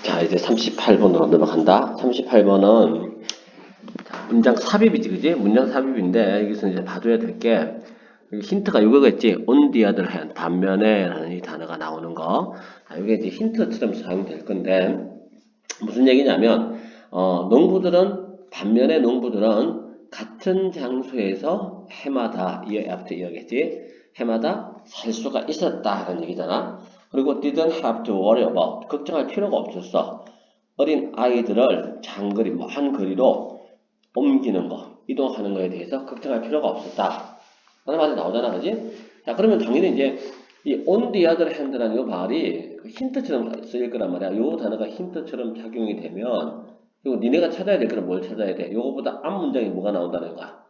자, 이제 38번으로 넘어간다. 38번은 문장 삽입이지, 그지? 문장 삽입인데, 여기서 이제 봐줘야 될 게, 힌트가 이거겠지? on the other hand, 반면에 라는 이 단어가 나오는 거. 이게 이제 힌트처럼 사용될 건데, 무슨 얘기냐면, 반면에 농부들은 같은 장소에서 해마다, after year겠지? 해마다 살 수가 있었다라는 얘기잖아. 그리고 didn't have to worry about, 걱정할 필요가 없었어. 어린 아이들을 장거리, 먼 거리로 옮기는 거, 이동하는 거에 대해서 걱정할 필요가 없었다. 라는 말이 나오잖아, 그지? 자, 그러면 당연히 이제 이 on the other hand라는 이 말이 힌트처럼 쓰일 거란 말이야. 이 단어가 힌트처럼 작용이 되면, 이거 니네가 찾아야 될 거는 뭘 찾아야 돼? 요거보다 앞 문장에 뭐가 나온다는 거야?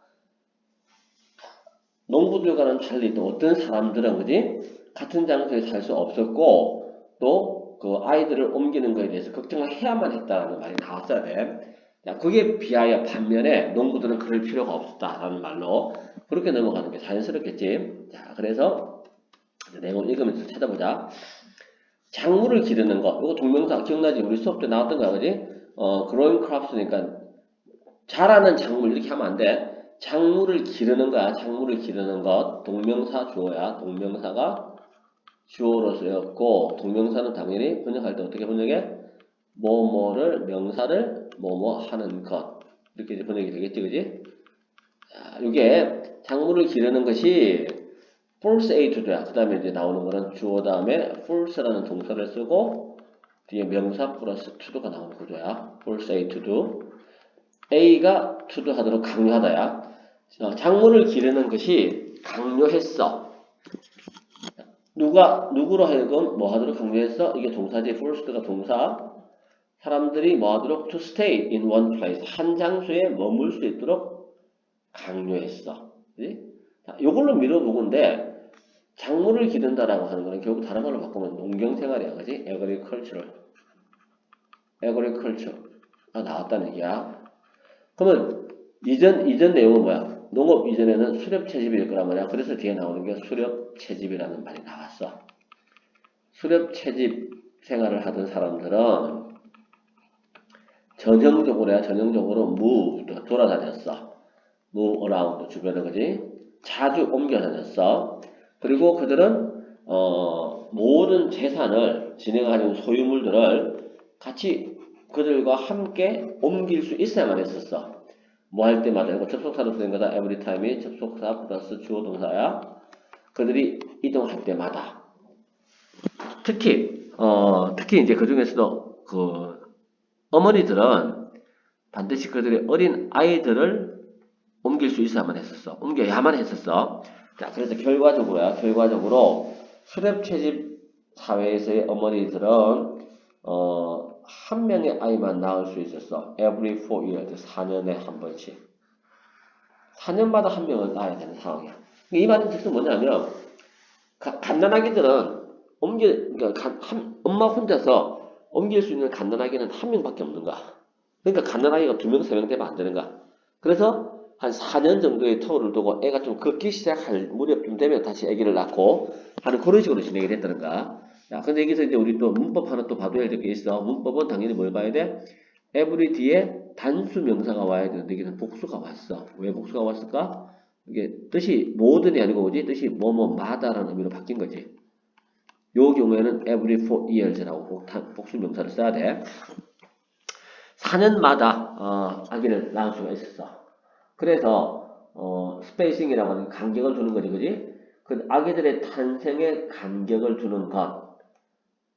농부들과는 달리 또 어떤 사람들은, 그지? 같은 장소에 살 수 없었고, 또 그 아이들을 옮기는 거에 대해서 걱정을 해야만 했다는 말이 나왔어야 돼. 자, 그게 비하여 반면에 농부들은 그럴 필요가 없었다라는 말로 그렇게 넘어가는 게 자연스럽겠지. 자, 그래서 내용을 읽으면서 찾아보자. 작물을 기르는 것, 이거 동명사 기억나지? 우리 수업 때 나왔던 거야, 그지? growing crops니까 자라는 작물 이렇게 하면 안 돼. 작물을 기르는 거야. 작물을 기르는 것. 동명사 주어야. 동명사가 주어로 쓰였고, 동명사는 당연히 번역할 때 어떻게 번역해? 뭐뭐를, 명사를 뭐뭐 하는 것. 이렇게 이제 번역이 되겠지, 그지? 자, 이게 작물을 기르는 것이 force A to do야. 그 다음에 이제 나오는 거는 주어 다음에 force라는 동사를 쓰고, 뒤에 명사 플러스 to do가 나오는 구조야. force A to do. A가 to do 하도록 강요하다야. 작물을 기르는 것이 강요했어. 누구로 하여금 뭐 하도록 강요했어? 이게 동사지. forced가 동사. 사람들이 뭐 하도록 to stay in one place. 한 장소에 머물 수 있도록 강요했어. 그치? 자, 요걸로 밀어보건데 작물을 기른다라고 하는 거는 결국 다른 말로 바꾸면 농경생활이야. 그지? agriculture가 나왔다는 얘기야. 그러면 이전 내용은 뭐야? 농업 이전에는 수렵 채집일 거란 말이야. 그래서 뒤에 나오는 게 수렵 채집이라는 말이 나왔어. 수렵 채집 생활을 하던 사람들은 전형적으로 move, 돌아다녔어. move around, 주변을, 그지? 자주 옮겨 다녔어. 그리고 그들은 모든 재산을 진행하는 소유물들을 같이 그들과 함께 옮길 수 있어야만 했었어. 뭐 할 때마다, 이거 접속사로 쓰는 거다. every time이 접속사 플러스 주어 동사야. 그들이 이동할 때마다. 특히 이제 그 중에서도 어머니들은 반드시 그들의 어린 아이들을 옮길 수 있어야만 했었어. 옮겨야만 했었어. 자, 그래서 결과적으로 수렵 채집 사회에서의 어머니들은 한 명의 아이만 낳을 수 있었어. every 4 years, 4년에 한 번씩. 4년마다 한 명을 낳아야 되는 상황이야. 이 말은 즉슨 뭐냐면 갓난아기들은 그러니까 엄마 혼자서 옮길 수 있는 갓난아기는 한 명밖에 없는 거야. 그러니까 갓난아기가 2명, 3명 되면 안 되는 거야. 그래서 한 4년 정도의 터울을 두고 애가 좀 걷기 시작할 무렵쯤 되면 다시 아기를 낳고 하는 그런 식으로 진행이 됐다는 거야. 자, 근데 여기서 이제 우리 또 문법 하나 또 봐둬야 될 게 있어. 문법은 당연히 뭘 봐야 돼? every 뒤에 단수 명사가 와야 되는데 여기는 복수가 왔어. 왜 복수가 왔을까? 이게 뜻이 모든이 아니고 뭐지? 뜻이 뭐뭐마다라는 의미로 바뀐 거지. 요 경우에는 every 4 years라고 복수 명사를 써야 돼. 4년마다 아기를 낳을 수가 있었어. 그래서 스페이싱이라고 하는 간격을 두는 거지, 그지? 그 아기들의 탄생에 간격을 두는 것,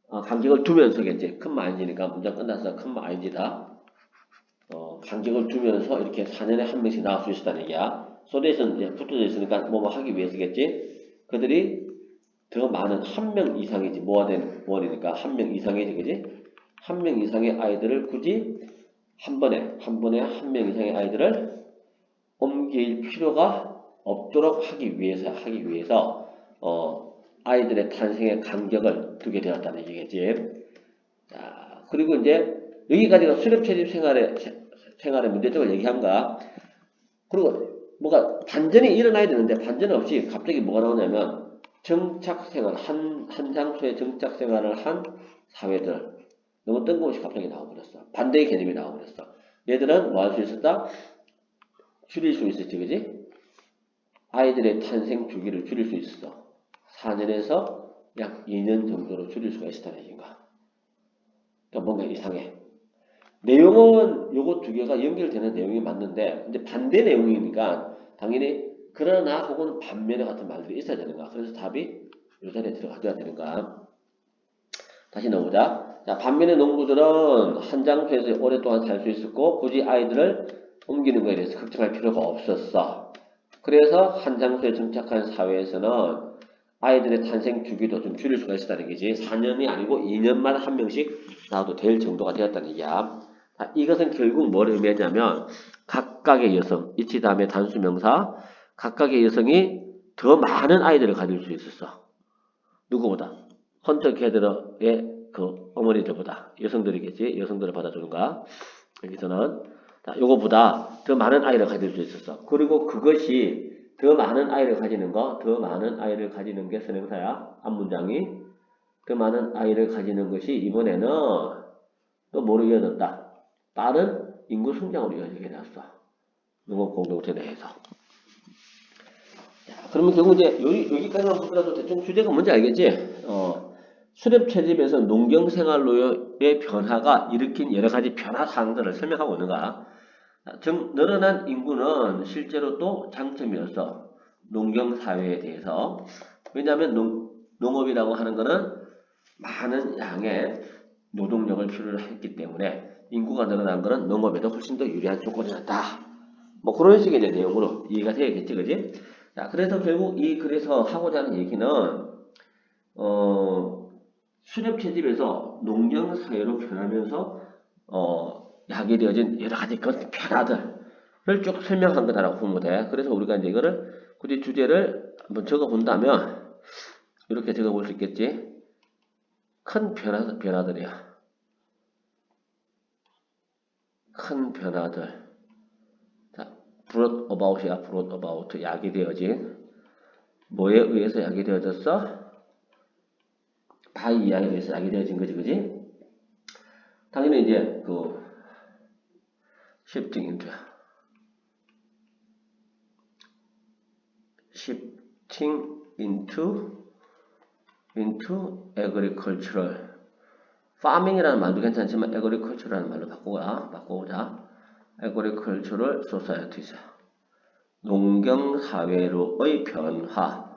간격을 두면서겠지. 큰마 ing니까 문장 끝났어. 큰마 ing다. 간격을 두면서 이렇게 4년에 한 명씩 나올 수 있었다는 얘기야. 소대에서는 이제 붙어져 있으니까 뭐뭐 하기 위해서겠지. 그들이 더 많은 한 명 이상이지. 뭐하니까 한 명 이상이지, 그지? 한 명 이상의 아이들을 굳이 한 번에 한 명 이상의 아이들을 옮길 필요가 없도록 하기 위해서 아이들의 탄생의 간격을 두게 되었다는 얘기겠지. 자, 그리고 이제 여기까지가 수렵 채집 생활의 문제점을 얘기한가. 그리고 뭐가 반전이 일어나야 되는데 반전 없이 갑자기 뭐가 나오냐면 정착생활, 한 장소에 정착생활을 한 사회들. 너무 뜬금없이 갑자기 나와버렸어. 반대의 개념이 나와버렸어. 얘들은 뭐 할 수 있었다? 줄일 수 있었지, 그지? 아이들의 탄생 주기를 줄일 수 있었어. 4년에서 약 2년 정도로 줄일 수가 있었다는 얘기인가. 그러니까 뭔가 이상해. 내용은 요거 두 개가 연결되는 내용이 맞는데, 근데 반대 내용이니까 당연히 그러나 혹은 반면에 같은 말들이 있어야 되는 거야. 그래서 답이 요 자리에 들어가줘야 되는 거야. 다시 넣어보자. 자, 반면에 농부들은 한 장소에서 오랫동안 살 수 있었고 굳이 아이들을 옮기는 것에 대해서 걱정할 필요가 없었어. 그래서 한 장소에 정착한 사회에서는 아이들의 탄생 주기도 좀 줄일 수가 있었다는 얘기지. 4년이 아니고 2년만 한 명씩 낳아도 될 정도가 되었다는 얘기야. 자, 이것은 결국 뭘 의미하냐면 각각의 여성, 이치 다음에 단수명사, 각각의 여성이 더 많은 아이들을 가질 수 있었어. 누구보다? 헌터 게더러의 그 어머니들보다 여성들이겠지. 여성들을 받아주는가. 여기서는 자, 요거보다 더 많은 아이를 가질 수 있었어. 그리고 그것이 더 많은 아이를 가지는 거, 더 많은 아이를 가지는 게 선행사야. 앞문장이 더 많은 아이를 가지는 것이 이번에는 또 뭐로 이어졌다? 빠른 인구 성장으로 이어지게 되었어. 농업 공동체 내에서. 자, 그러면 결국 이제 여기까지만 보더라도 대충 주제가 뭔지 알겠지? 수렵 채집에서 농경 생활로의 변화가 일으킨 여러 가지 변화 사항들을 설명하고 있는 거야. 늘어난 인구는 실제로 또 장점이었어. 농경 사회에 대해서. 왜냐하면 농업이라고 하는 거는 많은 양의 노동력을 필요로 했기 때문에 인구가 늘어난 거는 농업에도 훨씬 더 유리한 조건이었다. 뭐 그런 식의 내용으로 이해가 되겠지, 그지? 자, 그래서 결국 그래서 하고자 하는 얘기는 수렵 채집에서 농경 사회로 변하면서 약이 되어진 여러 가지 그 변화들을 쭉 설명한 거다라고 보면 돼. 그래서 우리가 이제 이거를 굳이 주제를 한번 적어 본다면 이렇게 적어 볼 수 있겠지. 큰 변화들이야. 큰 변화들. 자, brought about이야. brought about. 약이 되어진. 뭐에 의해서 약이 되어졌어? 바이에 의해서 약이 되어진 거지, 그지? 당연히 이제 그 shifting into agricultural farming이라는 말도 괜찮지만 agricultural라는 말로 바꾸자. agricultural societies 농경 사회로의 변화에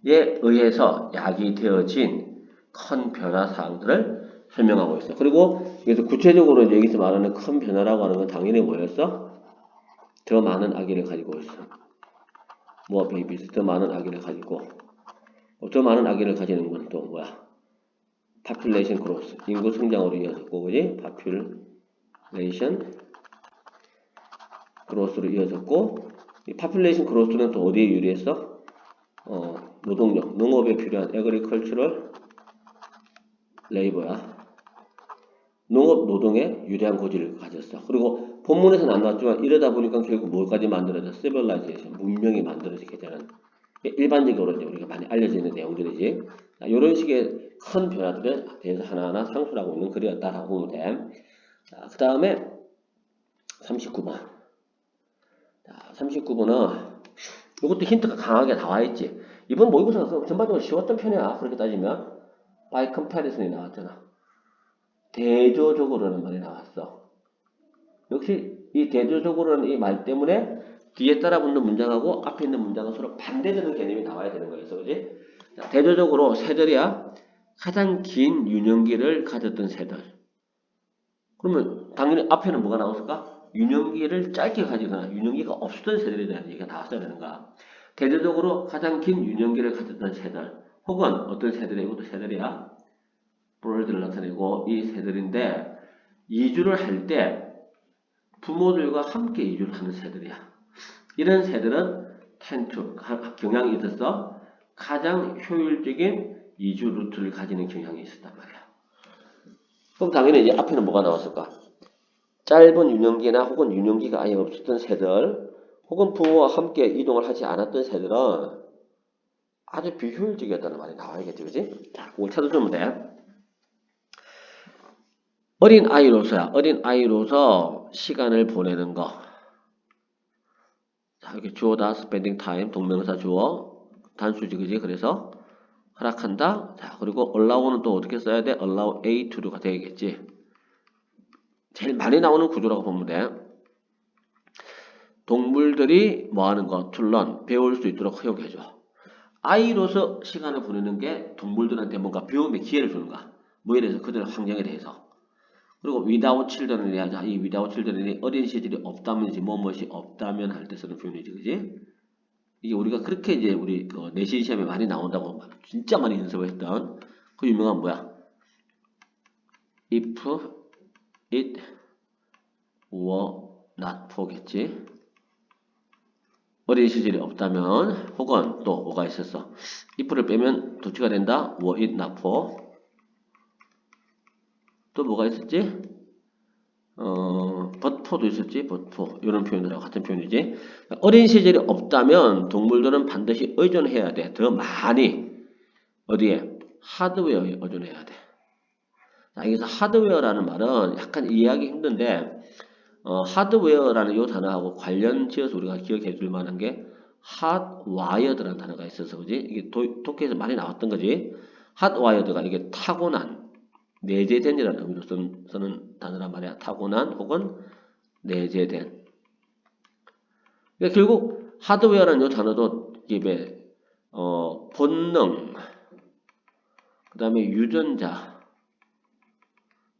의해서 야기되어진 큰 변화 사항들을 설명하고 있어. 그리고 그래서 구체적으로 여기서 말하는 큰 변화라고 하는 건 당연히 뭐였어? 더 많은 아기를 가지고 있어. more babies, 더 많은 아기를 가지고. 더 많은 아기를 가지는 건 또 뭐야? population growth, 인구 성장으로 이어졌고, 그지? population growth로 이어졌고, 이 population growth는 또 어디에 유리했어? 노동력, 농업에 필요한 agricultural labor야. 농업 노동에 유리한 고지를 가졌어. 그리고 본문에서는 안 나왔지만 이러다 보니까 결국 뭐까지 만들어져? civilization, 문명이 만들어지게 되는 일반적으로 이제 우리가 많이 알려져 있는 내용들이지. 이런 식의 큰 변화들에 대해서 하나하나 상술하고 있는 글이었다라고 보면 돼. 그 다음에 39번. 자, 39번은 이것도 힌트가 강하게 나와 있지. 이번 모의고사가 전반적으로 쉬웠던 편이야. 그렇게 따지면 by comparison이 나왔잖아. 대조적으로는 말이 나왔어. 역시 이 대조적으로는 이 말 때문에 뒤에 따라 붙는 문장하고 앞에 있는 문장은 서로 반대되는 개념이 나와야 되는 거였어. 그지? 대조적으로 새들이야 가장 긴 유년기를 가졌던 새들. 그러면 당연히 앞에는 뭐가 나왔을까? 유년기를 짧게 가지거나 유년기가 없었던 새들에 대한 얘기가 나왔어야 되는 거야. 대조적으로 가장 긴 유년기를 가졌던 새들 혹은 어떤 새들이 이것도 새들이야. 브롤드를 나타내고 이 새들인데 이주를 할 때 부모들과 함께 이주를 하는 새들이야. 이런 새들은 텐투 경향이 있어서 가장 효율적인 이주 루트를 가지는 경향이 있었단 말이야. 그럼 당연히 이제 앞에는 뭐가 나왔을까? 짧은 유년기나 혹은 유년기가 아예 없었던 새들 혹은 부모와 함께 이동을 하지 않았던 새들은 아주 비효율적이었다는 말이 나와야겠지, 그지? 자, 그걸 찾아주면 돼. 어린 아이로서야. 어린 아이로서 시간을 보내는 거. 자, 이렇게 주어다. spending time. 동명사 주어. 단수지, 그지? 그래서 허락한다. 자, 그리고 allow는 또 어떻게 써야 돼? allow A to가 되겠지. 제일 많이 나오는 구조라고 보면 돼. 동물들이 뭐 하는 거? to learn. 배울 수 있도록 허용해줘. 아이로서 시간을 보내는 게 동물들한테 뭔가 배움의 기회를 주는 거야. 뭐에 대해서 그들의 환경에 대해서. 그리고 without children이 하자. 이 without children이 어린 시절이 없다면이지 뭐뭇이 없다면 할 때 쓰는 표현이지, 그지? 이게 우리가 그렇게 이제 우리 그 내신 시험에 많이 나온다고 진짜 많이 연습을 했던 그 유명한 뭐야? if it were not for겠지? 어린 시절이 없다면 혹은 또 뭐가 있었어? if를 빼면 도치가 된다. were it not for 또 뭐가 있었지? but for도 있었지. but for 이런 표현들하고 같은 표현이지. 어린 시절이 없다면 동물들은 반드시 의존해야 돼. 더 많이 어디에? 하드웨어에 의존해야 돼. 자, 여기서 하드웨어라는 말은 약간 이해하기 힘든데 하드웨어라는 이 단어하고 관련 지어서 우리가 기억해 줄 만한 게 hardwired라는 단어가 있어서 그지? 이게 독해에서 많이 나왔던 거지. hardwired가 이게 타고난 내재된이라는 의미로 쓰는 단어란 말이야. 타고난 혹은 내재된. 그러니까 결국 하드웨어라는 이 단어도 이게 본능, 그 다음에 유전자,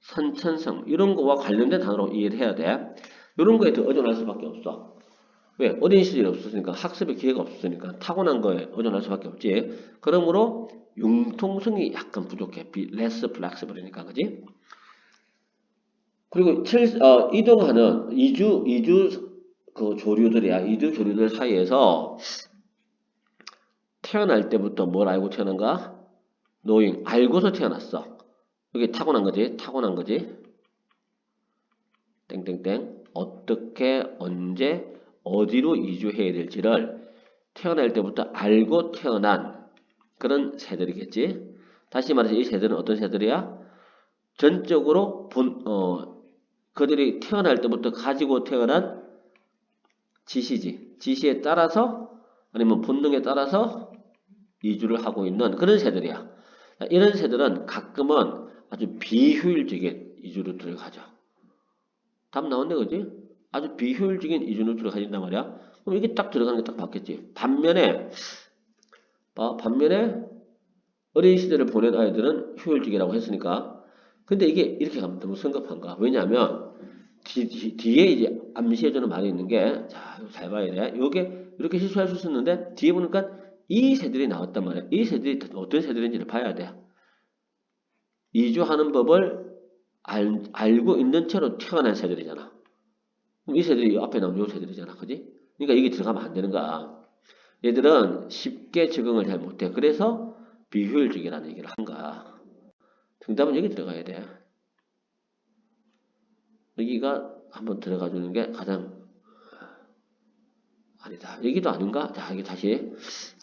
선천성 이런 거와 관련된 단어로 이해를 해야 돼. 이런 거에 더 의존할 수밖에 없어. 왜? 어린 시절이 없었으니까 학습의 기회가 없었으니까 타고난 거에 의존할 수밖에 없지. 그러므로 융통성이 약간 부족해. less flexible이니까 그지? 그리고 이동하는 이주 그 조류들이야. 이주 조류들 사이에서 태어날 때부터 뭘 알고 태어난가? knowing 알고서 태어났어. 이게 타고난 거지. 타고난 거지. 땡땡땡 어떻게 언제 어디로 이주해야 될지를 태어날 때부터 알고 태어난 그런 새들이겠지. 다시 말해서 이 새들은 어떤 새들이야? 전적으로 그들이 태어날 때부터 가지고 태어난 지시지. 지시에 따라서 아니면 본능에 따라서 이주를 하고 있는 그런 새들이야. 이런 새들은 가끔은 아주 비효율적인 이주 루트를 가져. 답 나왔네, 그지? 아주 비효율적인 이주 루트를 가진단 말이야. 그럼 이게 딱 들어가는 게 딱 맞겠지. 반면에 어린 시절을 보낸 아이들은 효율적이라고 했으니까. 근데 이게 이렇게 가면 너무 성급한가? 왜냐하면 뒤에 이제 암시해주는 말이 있는 게, 자, 잘 봐야 돼. 요게 이렇게 실수할 수 있었는데, 뒤에 보니까 이 새들이 나왔단 말이야. 이 새들이 어떤 새들인지를 봐야 돼. 이주하는 법을 알고 있는 채로 태어난 새들이잖아. 그럼 이 새들이 앞에 나온 요 새들이잖아. 그지? 그러니까 이게 들어가면 안 되는 거야. 얘들은 쉽게 적응을 잘 못해. 그래서 비효율적이라는 얘기를 한 거야. 정답은 여기 들어가야 돼. 여기가 한번 들어가 주는 게 가장 아니다. 여기도 아닌가? 자, 여기 다시.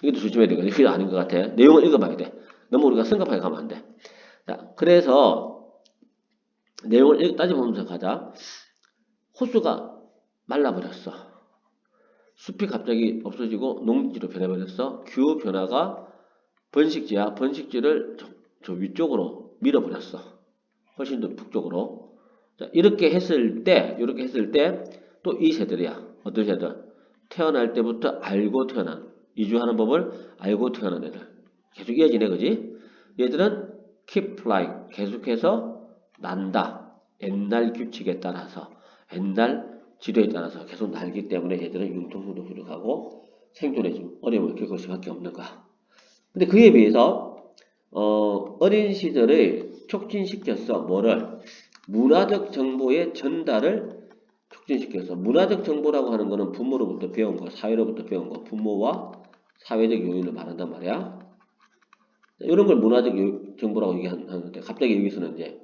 여기도 조심해야 되거든. 여기도 아닌 것 같아. 내용을 읽어봐야 돼. 너무 우리가 성급하게 가면 안 돼. 자, 그래서 내용을 따져보면서 가자. 호수가 말라버렸어. 숲이 갑자기 없어지고 농지로 변해버렸어. 기후 변화가 번식지야. 번식지를 저 위쪽으로 밀어버렸어. 훨씬 더 북쪽으로. 자, 이렇게 했을 때, 또 이 새들이야. 어떤 새들? 태어날 때부터 알고 태어난, 이주하는 법을 알고 태어난 애들. 계속 이어지네, 그지? 얘들은 keep flying. 계속해서 난다. 옛날 규칙에 따라서, 옛날 지도에 따라서 계속 날기 때문에 얘들은 융통성도 부족하고 생존에 좀 어려움을 겪을 수밖에 없는 거야. 근데 그에 비해서 어린 시절을 촉진시켰어. 뭐를? 문화적 정보의 전달을 촉진시켜서. 문화적 정보라고 하는 거는 부모로부터 배운 거, 사회로부터 배운 거, 부모와 사회적 요인을 말한단 말이야. 이런 걸 문화적 정보라고 얘기하는데 갑자기 여기서는 이제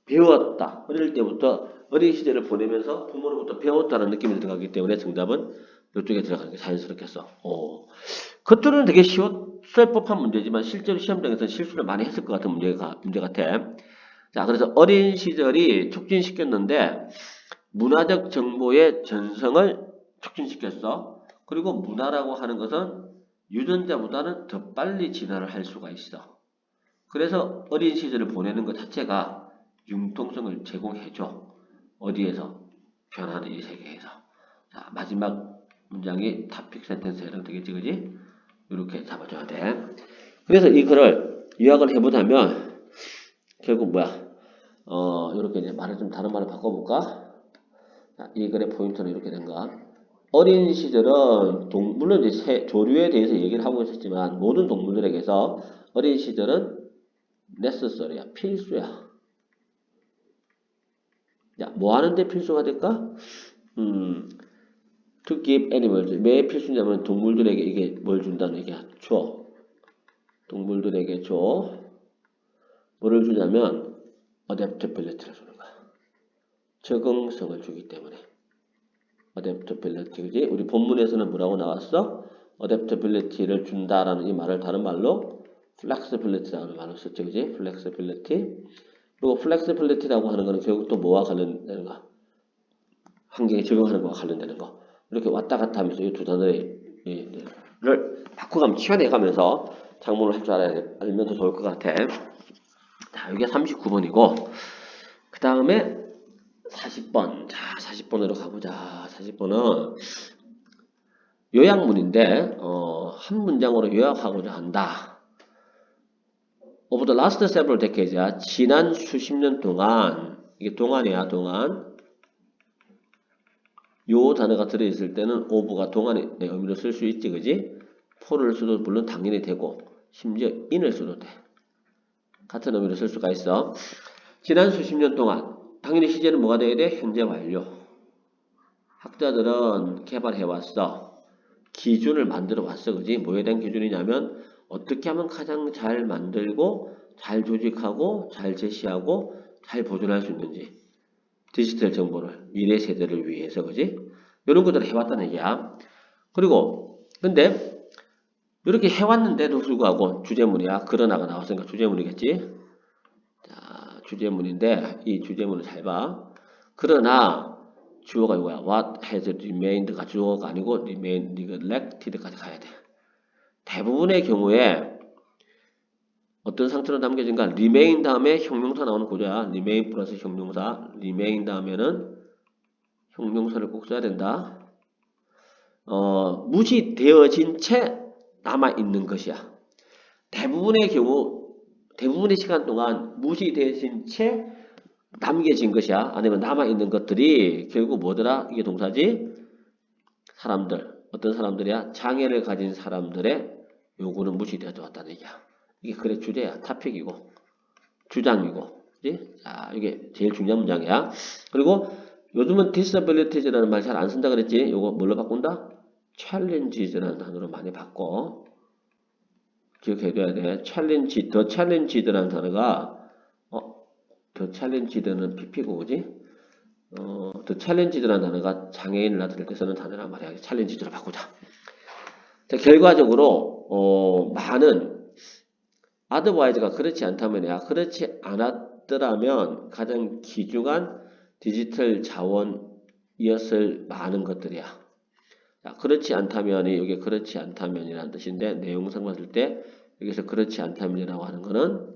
배웠다. 어릴 때부터 어린 시절을 보내면서 부모로부터 배웠다는 느낌이 들어가기 때문에 정답은 이쪽에 들어가는 게 자연스럽겠어. 겉으로는 되게 쓸 법한 문제지만 실제로 시험장에서 실수를 많이 했을 것 같은 문제 같아. 자, 그래서 어린 시절이 촉진시켰는데 문화적 정보의 전성을 촉진시켰어. 그리고 문화라고 하는 것은 유전자보다는 더 빨리 진화를 할 수가 있어. 그래서 어린 시절을 보내는 것 자체가 융통성을 제공해줘. 어디에서? 변하는 이 세계에서. 자, 마지막 문장이 탑픽 센텐스에 해당되겠지, 그지? 이렇게 잡아줘야 돼. 그래서 이거를 요약을 해보자면 결국 뭐야? 이렇게 이제 말을 좀 다른 말을 바꿔볼까? 자, 이 글의 포인트는 이렇게 된가? 어린 시절은 물론 이제 조류에 대해서 얘기를 하고 있었지만 모든 동물들에게서 어린 시절은 necessary야, 필수야. 야, 뭐 하는데 필수가 될까? To give animals. 왜 필수냐면 동물들에게 이게 뭘 준다는 얘기야. 줘. 동물들에게 줘. 뭐를 주냐면 adaptability를 주는 거야. 적응성을 주기 때문에. adaptability, 그지? 우리 본문에서는 뭐라고 나왔어? adaptability를 준다라는 이 말을 다른 말로 flexibility라는 말로 썼죠, 그지? flexibility. 그리고 flexibility라고 하는 거는 결국 또 뭐와 관련되는 거? 환경에 적응하는 거와 관련되는 거. 이렇게 왔다 갔다 하면서 이 두 단어를 바꿔가면 키워내가면서 작문을 할 줄 알면 더 좋을 것 같아. 자, 이게 39번이고 그 다음에 40번. 자, 40번으로 가보자. 40번은 요약문인데 한 문장으로 요약하고자 한다. Over the last several decades야. 지난 수십 년 동안, 이게 동안이야, 동안. 요 단어가 들어있을 때는 over가 동안의 의미로 쓸 수 있지, 그지? for를 써도 물론 당연히 되고 심지어 in을 써도 돼. 같은 의미로 쓸 수가 있어. 지난 수십 년 동안 당연히 시제는 뭐가 돼야 돼? 현재 완료. 학자들은 개발해왔어. 기준을 만들어왔어. 그지? 뭐에 대한 기준이냐면 어떻게 하면 가장 잘 만들고 잘 조직하고 잘 제시하고 잘 보존할 수 있는지. 디지털 정보를 미래 세대를 위해서. 그지? 이런 것들을 해왔다는 얘기야. 그리고 근데 이렇게 해왔는데도 불구하고 주제문이야. 그러나가 나왔으니까 주제문이겠지? 자, 주제문인데 이 주제문을 잘 봐. 그러나 주어가 이거야. What has remained가 주어가 아니고 neglected까지 가야 돼. 대부분의 경우에 어떤 상태로 남겨진가? remain 다음에 형용사 나오는 구조야. remain 플러스 형용사. remain 다음에는 형용사를 꼭 써야 된다. 무시되어진 채 남아있는 것이야. 대부분의 경우, 대부분의 시간 동안 무시되어진 채 남겨진 것이야. 아니면 남아있는 것들이 결국 뭐더라? 이게 동사지? 사람들. 어떤 사람들이야? 장애를 가진 사람들의 요구는 무시되어져 왔다는 얘기야. 이게 글의 주제야. 타픽이고 주장이고. 그치? 자, 이게 제일 중요한 문장이야. 그리고 요즘은 disabilities라는 말 잘 안 쓴다 그랬지? 요거 뭘로 바꾼다? challenges라는 단어로 많이 바꿔. 기억해둬야 돼. the challenged라는 단어가 the challenge드는 PP고, 그지? the challenge드라는 단어가 장애인을 나타낼 때 쓰는 단어란 말이야. challenge드로 바꾸자. 자, 결과적으로, 많은, otherwise가 그렇지 않다면이야. 그렇지 않았더라면 가장 귀중한 디지털 자원이었을 많은 것들이야. 자, 그렇지 않다면이, 여기 그렇지 않다면이라는 뜻인데, 내용상 봤을 때, 여기서 그렇지 않다면이라고 하는 거는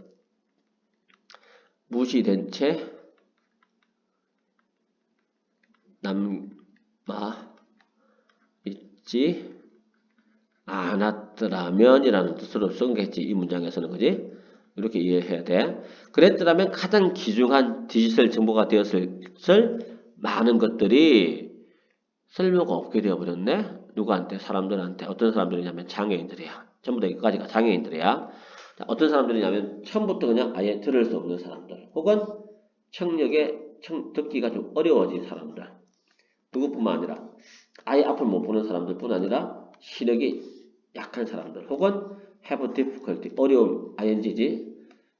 무시된 채 남아 있지 않았더라면이라는 뜻으로 쓴 겠지. 이 문장에서는. 그지? 이렇게 이해해야 돼. 그랬더라면 가장 귀중한 디지털 정보가 되었을 많은 것들이 쓸모가 없게 되어버렸네. 누구한테? 사람들한테. 어떤 사람들이냐면 장애인들이야. 전부 다 여기까지가 장애인들이야. 자, 어떤 사람들이냐면 처음부터 그냥 아예 들을 수 없는 사람들. 혹은 듣기가 좀 어려워진 사람들. 그것뿐만 아니라 아예 앞을 못 보는 사람들 뿐 아니라 시력이 약한 사람들. 혹은 have difficulty. 어려움, ing지.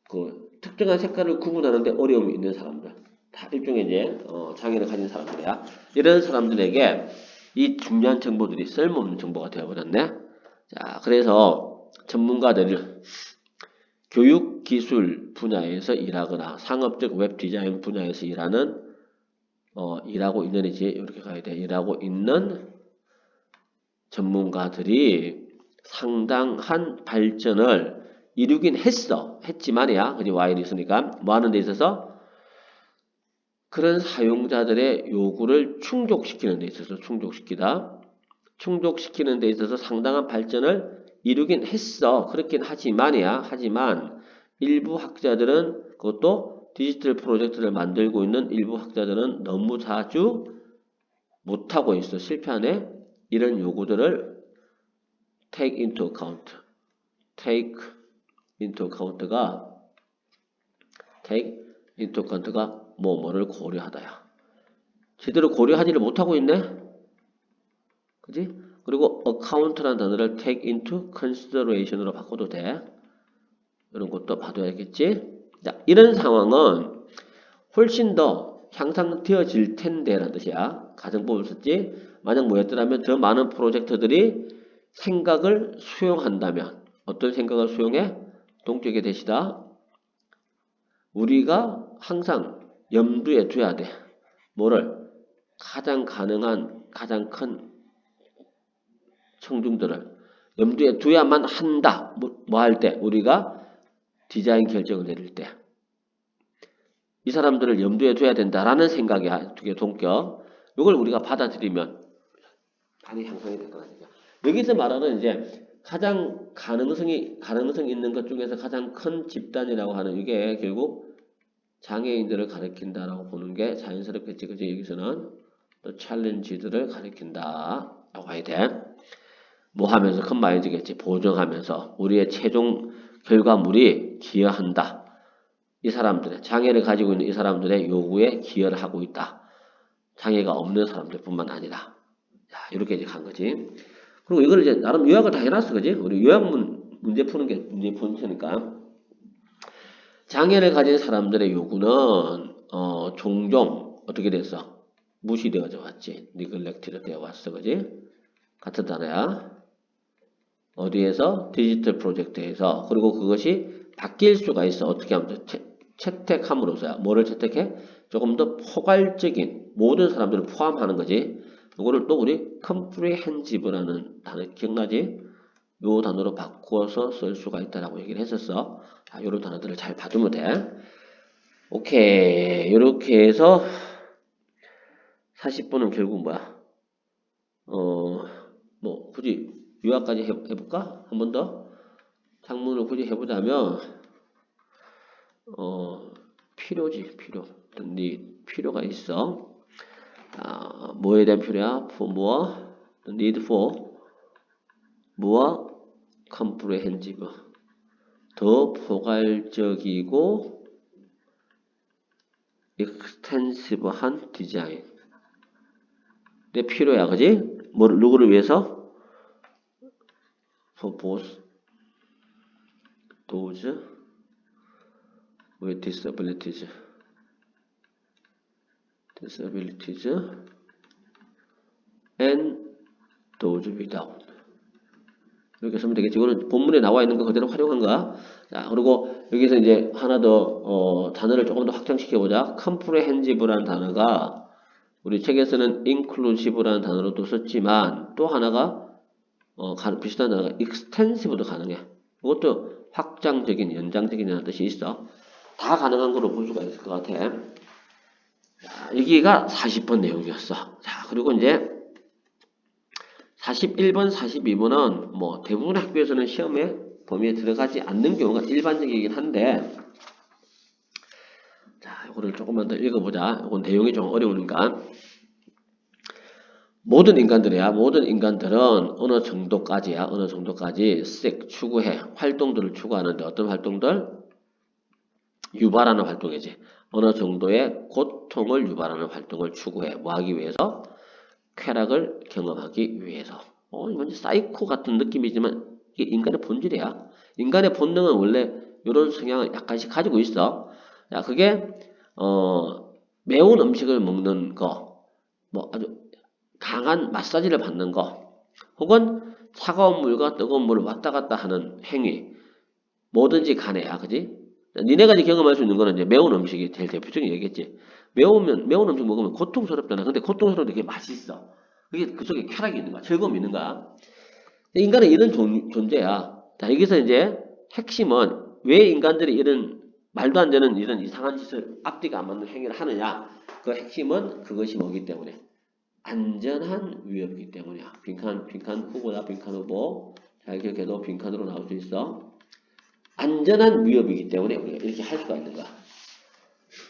그 특정한 색깔을 구분하는데 어려움이 있는 사람들. 다 일종의 이제 장애를 가진 사람들이야. 이런 사람들에게 이 중요한 정보들이 쓸모없는 정보가 되어버렸네. 자, 그래서 전문가들 교육 기술 분야에서 일하거나 상업적 웹 디자인 분야에서 일하고 있는 이제 이렇게 가야 돼. 일하고 있는 전문가들이 상당한 발전을 이루긴 했지만이야. 그지? while 있으니까 뭐 하는 데 있어서 그런 사용자들의 요구를 충족시키는 데 있어서 충족시키는 데 있어서 상당한 발전을 이루긴 했어. 그렇긴 하지만 일부 학자들은 그것도 디지털 프로젝트를 만들고 있는 일부 학자들은 너무 자주 못하고 있어. 실패하네. 이런 요구들을 take into account가 뭐를 고려하다야. 제대로 고려하지를 못하고 있네. 그지? 그리고 account라는 단어를 take into consideration으로 바꿔도 돼. 이런 것도 봐둬야겠지. 자, 이런 상황은 훨씬 더 향상되어질 텐데라는 뜻이야. 가정법을 썼지. 만약 뭐였더라면 더 많은 프로젝트들이 생각을 수용한다면 어떤 생각을 수용해? 동격의 대시다. 우리가 항상 염두에 둬야 돼. 뭐를? 가장 큰 청중들을 염두에 둬야만 한다. 뭐 할 때? 우리가 디자인 결정을 내릴 때. 이 사람들을 염두에 둬야 된다라는 생각이야. 두 개 동격. 이걸 우리가 받아들이면 많이 형성이 될 거라니까. 여기서 말하는 이제 가장 가능성 있는 것 중에서 가장 큰 집단이라고 하는 이게 결국 장애인들을 가리킨다라고 보는 게 자연스럽겠지. 그지? 여기서는 또 챌린지들을 가리킨다라고 해야 돼. 뭐 하면서 큰 마인드겠지. 보정하면서 우리의 최종 결과물이 기여한다. 이 사람들의 장애를 가지고 있는 이 사람들의 요구에 기여를 하고 있다. 장애가 없는 사람들뿐만 아니라. 자, 이렇게 이제 간 거지. 그리고 이걸 이제 나름 요약을 다 해놨어, 그지? 우리 요약문 문제 푸는 게 문제 푸니까. 장애를 가진 사람들의 요구는 종종 어떻게 됐어? 무시되어져 왔지. neglect 되어 왔어, 그지? 같은 단어야. 어디에서? 디지털 프로젝트에서. 그리고 그것이 바뀔 수가 있어. 어떻게 하면 채택함으로써야. 뭐를 채택해? 조금 더 포괄적인 모든 사람들을 포함하는 거지. 이거를 또 우리 comprehensive라는 단어 기억나지? 요 단어로 바꿔서 쓸 수가 있다라고 얘기를 했었어. 자, 요런 단어들을 잘 봐두면 돼. 오케이. 요렇게 해서 40분은 결국 뭐야? 뭐 굳이 요약까지 해볼까? 한 번 더? 작문을 굳이 해보자면 필요가 있어. 뭐에 대한 필요야? for more, need for more comprehensive, 더 포괄적이고 extensive한 디자인. 내 필요야, 그지? 누구를 위해서? for both those with disabilities and those without. 이렇게 쓰면 되겠지. 이거는 본문에 나와 있는 거 그대로 활용한 거야. 자, 그리고 여기서 이제 하나 더 단어를 조금 더 확장시켜 보자. comprehensive라는 단어가 우리 책에서는 inclusive라는 단어로도 썼지만 또 하나가 비슷한 단어가 extensive도 가능해. 이것도 확장적인, 연장적인 뜻이 있어. 다 가능한 거로 볼 수가 있을 것 같아. 자, 여기가 40번 내용이었어. 자, 그리고 이제 41번, 42번은 뭐 대부분 학교에서는 시험에 범위에 들어가지 않는 경우가 일반적이긴 한데, 자, 이거를 조금만 더 읽어보자. 이건 내용이 좀 어려우니까. 모든 인간들은 어느 정도까지 추구해. 활동들을 추구하는데 어떤 활동들? 유발하는 활동이지. 어느 정도의 고통을 유발하는 활동을 추구해. 뭐 하기 위해서? 쾌락을 경험하기 위해서. 이건 사이코 같은 느낌이지만 이게 인간의 본질이야. 인간의 본능은 원래 이런 성향을 약간씩 가지고 있어. 야, 그게 매운 음식을 먹는 거, 뭐 아주 강한 마사지를 받는 거, 혹은 차가운 물과 뜨거운 물을 왔다 갔다 하는 행위. 뭐든지 간에야, 그지? 니네가 이제 경험할 수 있는 거는 이제 매운 음식이 제일 대표적인 얘기겠지. 매운 음식 먹으면 고통스럽잖아. 근데 고통스러운데 그게 맛있어. 그게 그 속에 쾌락이 있는 거야. 즐거움이 있는 거야. 인간은 이런 존재야. 자, 여기서 이제 핵심은 왜 인간들이 이런 말도 안 되는 이런 이상한 짓을 앞뒤가 안 맞는 행위를 하느냐. 그 핵심은 그것이 뭐기 때문에. 안전한 위협이기 때문이야. 빈칸 후보다, 빈칸 후보. 잘 기억해도 빈칸으로 나올 수 있어. 안전한 위협이기 때문에 우리가 이렇게 할 수가 있는 거야.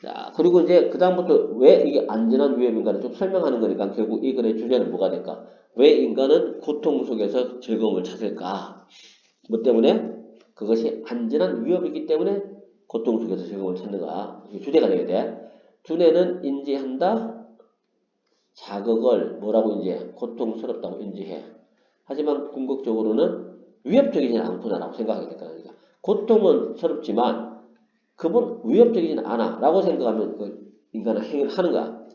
자, 그리고 이제 그다음부터 왜 이게 안전한 위협인가를 좀 설명하는 거니까 결국 이 글의 주제는 뭐가 될까? 왜 인간은 고통 속에서 즐거움을 찾을까? 뭐 때문에? 그것이 안전한 위협이기 때문에 고통 속에서 즐거움을 찾는 거야. 이게 주제가 되게 돼. 두뇌는 인지한다. 자극을 뭐라고 인지해? 고통스럽다고 인지해. 하지만 궁극적으로는 위협적이지 않구나라고 생각하게 될까? 그러니까 고통은 스럽지만 그건 위협적이진 않아 라고 생각하면 그 인간은 행위를 하는 거야.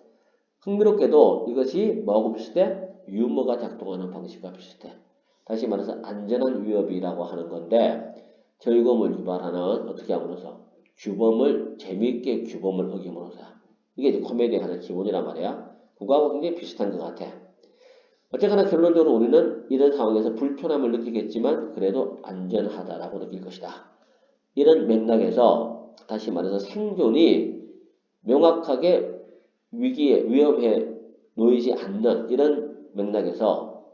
흥미롭게도 이것이 뭐하고 비슷해? 유머가 작동하는 방식과 비슷해. 다시 말해서 안전한 위협이라고 하는 건데 즐거움을 유발하는 어떻게 함으로써 재미있게 규범을 어김으로써 이게 이제 코미디의 가장 기본이란 말이야. 그거하고 굉장히 비슷한 것 같아. 어쨌거나 결론적으로 우리는 이런 상황에서 불편함을 느끼겠지만 그래도 안전하다라고 느낄 것이다. 이런 맥락에서 다시 말해서 생존이 명확하게 위험에 놓이지 않는 이런 맥락에서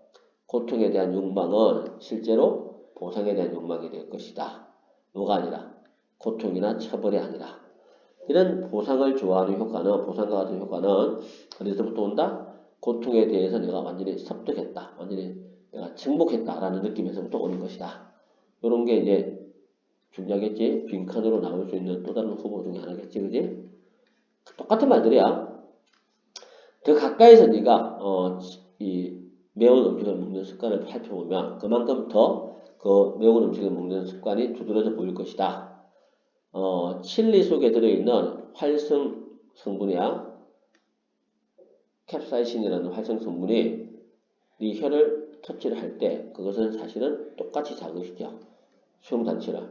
고통에 대한 욕망은 실제로 보상에 대한 욕망이 될 것이다. 뭐가 아니라 고통이나 처벌이 아니라 이런 보상을 좋아하는 효과는 보상과 같은 효과는 어디서부터 온다? 고통에 대해서 내가 완전히 섭득했다. 완전히 내가 증복했다라는 느낌에서부터 오는 것이다. 이런 게 이제 중요하겠지. 빈칸으로 나올 수 있는 또 다른 후보 중에 하나겠지. 그지? 똑같은 말들이야. 더 가까이서 네가 이 매운 음식을 먹는 습관을 살펴보면 그만큼 더 그 매운 음식을 먹는 습관이 두드러져 보일 것이다. 칠리 속에 들어있는 활성 성분이야. 캡사이신이라는 활성 성분이 네 혀를 터치를 할 때 그것은 사실은 똑같이 자극시켜. 수용 단체를.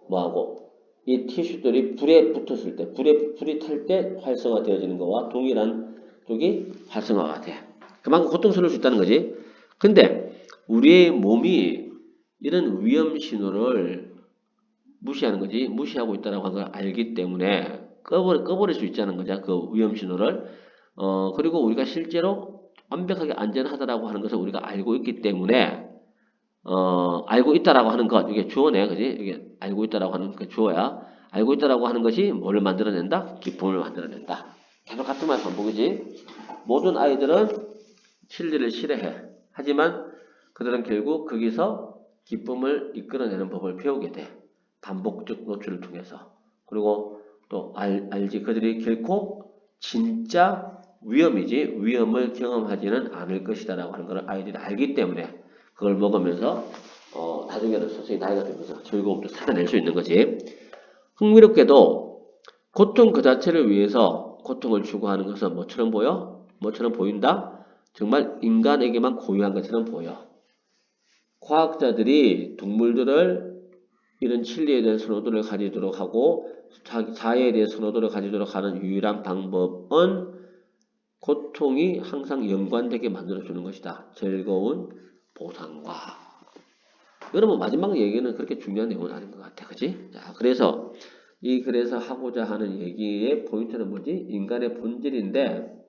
뭐하고? 이 티슈들이 불에 붙었을 때, 불이 탈 때 활성화되어지는 거와 동일한 쪽이 활성화가 돼. 그만큼 고통스러울 수 있다는 거지. 근데 우리의 몸이 이런 위험 신호를 무시하는 거지. 무시하고 있다는 걸 알기 때문에 꺼버릴 수 있다는 거죠. 그 위험 신호를. 그리고 우리가 실제로 완벽하게 안전하다라고 하는 것을 우리가 알고 있기 때문에 알고 있다라고 하는 것, 이게 주어네, 그지? 이게 알고 있다라고 하는 그 주어야. 알고 있다라고 하는 것이 뭐를 만들어낸다? 기쁨을 만들어낸다. 계속 같은 말 반복이지. 모든 아이들은 칠리를 싫어해. 하지만 그들은 결국 거기서 기쁨을 이끌어내는 법을 배우게 돼. 반복적 노출을 통해서. 그리고 또 알지. 그들이 결코 진짜 위험을 경험하지는 않을 것이다라고 하는 걸 아이들이 알기 때문에 그걸 먹으면서 나중에는 서서히 나이가 들면서 즐거움도 살아낼 수 있는 거지. 흥미롭게도 고통 그 자체를 위해서 고통을 추구하는 것은 뭐처럼 보여? 뭐처럼 보인다? 정말 인간에게만 고유한 것처럼 보여. 과학자들이 동물들을 이런 칠리에 대한 선호도를 가지도록 하고 자해에 대한 선호도를 가지도록 하는 유일한 방법은 고통이 항상 연관되게 만들어주는 것이다. 즐거운 보상과. 여러분 마지막 얘기는 그렇게 중요한 내용은 아닌 것 같아. 그치? 자, 그래서 그래서 하고자 하는 얘기의 포인트는 뭐지? 인간의 본질인데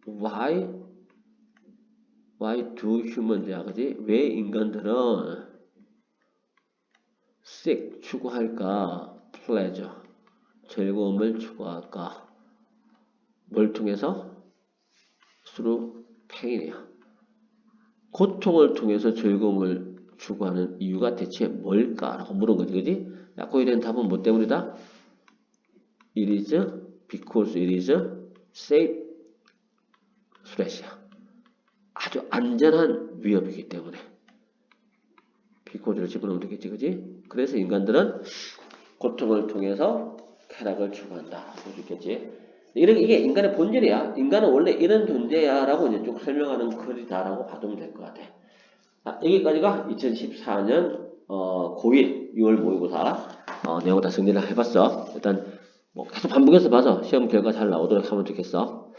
why do humans, 그지? 왜 인간들은 seek, 추구할까? pleasure, 즐거움을 추구할까? 뭘 통해서? through pain이야. 고통을 통해서 즐거움을 추구하는 이유가 대체 뭘까라고 물은 거지, 그지? 거기에 대한 답은 뭐 때문이다? It is because it is safe threat이야. 아주 안전한 위협이기 때문에. 비코즈를 집어넣으면 되겠지, 그지? 그래서 인간들은 고통을 통해서 쾌락을 추구한다. 볼 수 있겠지? 이게 인간의 본질이야. 인간은 원래 이런 존재야 라고 이제 쭉 설명하는 글이다라고 봐두면 될 것 같아. 자, 여기까지가 2014년 고1 6월 모의고사 내용을 다 정리를 해봤어. 일단 뭐 계속 반복해서 봐서 시험 결과 잘 나오도록 하면 좋겠어.